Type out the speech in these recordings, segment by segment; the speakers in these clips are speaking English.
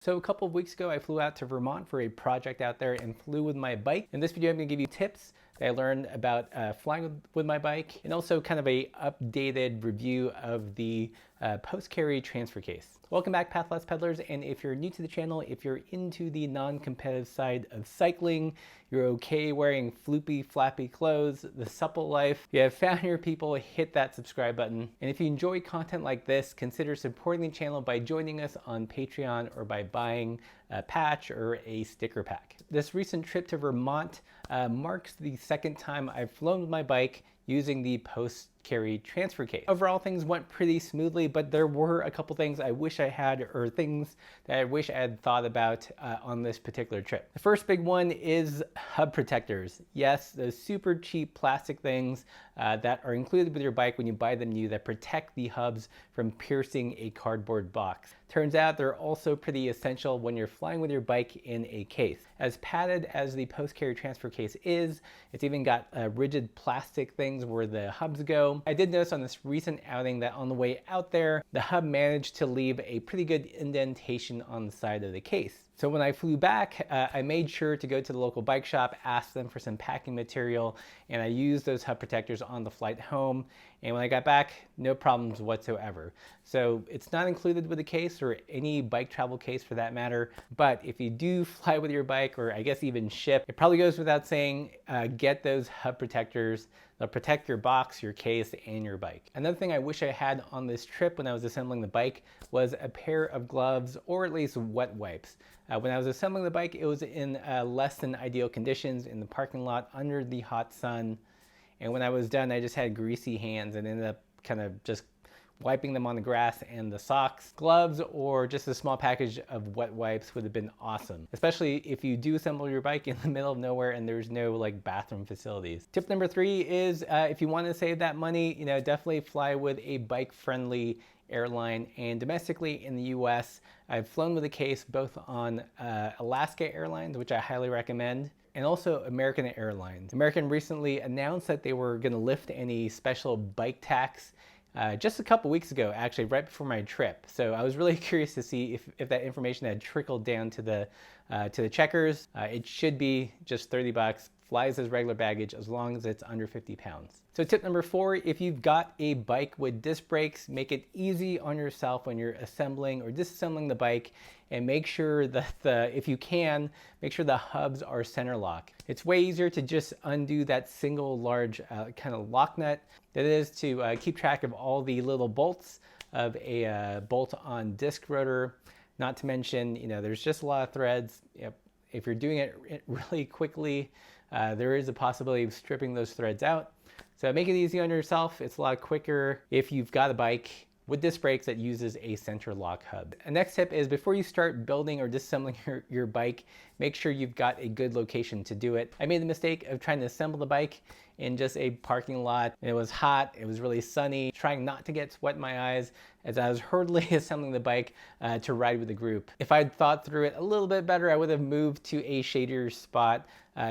So a couple of weeks ago, I flew out to Vermont for a project out there and flew with my bike. In this video, I'm gonna give you tips that I learned about flying with my bike, and also kind of a updated review of the post-carry transfer case. Welcome back, Pathless Peddlers, and if you're new to the channel, if you're into the non-competitive side of cycling, you're okay wearing floopy, flappy clothes, the supple life, you have found your people, hit that subscribe button. And if you enjoy content like this, consider supporting the channel by joining us on Patreon or by buying a patch or a sticker pack. This recent trip to Vermont marks the second time I've flown with my bike using the post-carry transfer case. Overall, things went pretty smoothly, but there were a couple things I wish I had, or things that I wish I had thought about on this particular trip. The first big one is hub protectors. Yes, those super cheap plastic things that are included with your bike when you buy them new that protect the hubs from piercing a cardboard box. Turns out they're also pretty essential when you're flying with your bike in a case. As padded as the post-carry transfer case is, it's even got rigid plastic things where the hubs go. I did notice on this recent outing that on the way out there, the hub managed to leave a pretty good indentation on the side of the case. So when I flew back, I made sure to go to the local bike shop, ask them for some packing material, and I used those hub protectors on the flight home. And when I got back, no problems whatsoever. So it's not included with the case or any bike travel case for that matter. But if you do fly with your bike, or I guess even ship, it probably goes without saying, get those hub protectors. They'll protect your box, your case, and your bike. Another thing I wish I had on this trip when I was assembling the bike was a pair of gloves, or at least wet wipes. When I was assembling the bike, it was in less than ideal conditions in the parking lot under the hot sun. And when I was done, I just had greasy hands and ended up kind of just wiping them on the grass and the socks. Gloves or just a small package of wet wipes would have been awesome, especially if you do assemble your bike in the middle of nowhere and there's no like bathroom facilities. Tip number 3 is if you want to save that money, definitely fly with a bike-friendly airline. And domestically in the US, I've flown with a case both on Alaska Airlines, which I highly recommend, and also American Airlines. American recently announced that they were going to lift any special bike tax just a couple weeks ago, actually, right before my trip. So I was really curious to see if that information had trickled down to the checkers. It should be just 30 bucks, flies as regular baggage as long as it's under 50 pounds. So tip number 4, if you've got a bike with disc brakes, make it easy on yourself when you're assembling or disassembling the bike, and make sure that if you can, make sure the hubs are center lock. It's way easier to just undo that single large kind of lock nut than it is to keep track of all the little bolts of a bolt-on disc rotor. Not to mention, there's just a lot of threads. If you're doing it really quickly, there is a possibility of stripping those threads out. So make it easy on yourself. It's a lot quicker if you've got a bike with disc brakes that uses a center lock hub. The next tip is before you start building or disassembling your bike, make sure you've got a good location to do it. I made the mistake of trying to assemble the bike in just a parking lot. It was hot, it was really sunny, trying not to get sweat in my eyes as I was hurriedly assembling the bike to ride with the group. If I'd thought through it a little bit better, I would have moved to a shadier spot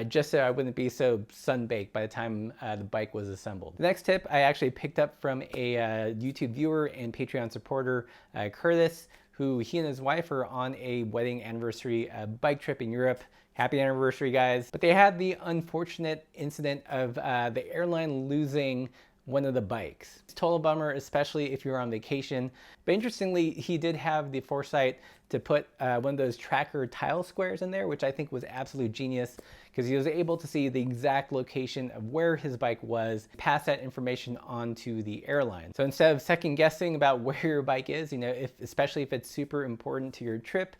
just so I wouldn't be so sun-baked by the time the bike was assembled. The next tip I actually picked up from a YouTube viewer and Patreon supporter, Curtis, who he and his wife are on a wedding anniversary bike trip in Europe. Happy anniversary, guys. But they had the unfortunate incident of the airline losing one of the bikes. It's a total bummer, especially if you're on vacation. But interestingly, he did have the foresight to put one of those tracker tile squares in there, which I think was absolute genius, because he was able to see the exact location of where his bike was, pass that information on to the airline. So instead of second guessing about where your bike is, especially if it's super important to your trip,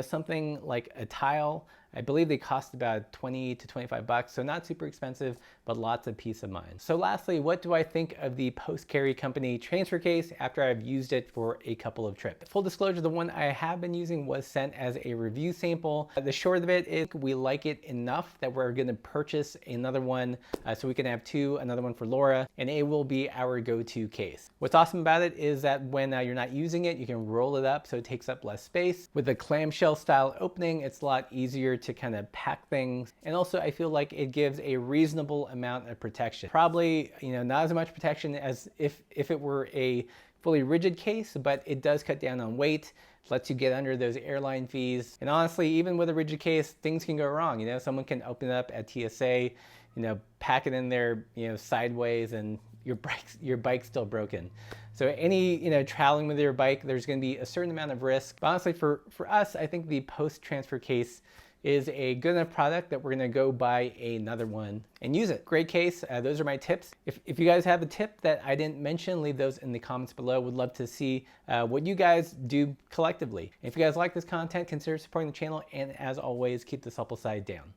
something like a tile, I believe they cost about 20 to 25 bucks, so not super expensive, but lots of peace of mind. So lastly, what do I think of the post-carry company transfer case after I've used it for a couple of trips? Full disclosure, the one I have been using was sent as a review sample. The short of it is we like it enough that we're gonna purchase another one so we can have two, another one for Laura, and it will be our go-to case. What's awesome about it is that when you're not using it, you can roll it up so it takes up less space. With the clamshell style opening, it's a lot easier to kind of pack things. And also I feel like it gives a reasonable amount of protection. Probably, not as much protection as if it were a fully rigid case, but it does cut down on weight. lets you get under those airline fees. And honestly, even with a rigid case, things can go wrong. You know, someone can open it up at TSA, you know, pack it in there, you know, sideways, and your bike's still broken. So any, you know, traveling with your bike, there's going to be a certain amount of risk. But honestly, for us, I think the post-transfer case is a good enough product that we're going to go buy another one and use it. Great case. Those are my tips. If you guys have a tip that I didn't mention, leave those in the comments below. Would love to see what you guys do collectively. If you guys like this content, consider supporting the channel. And as always, keep the supple side down.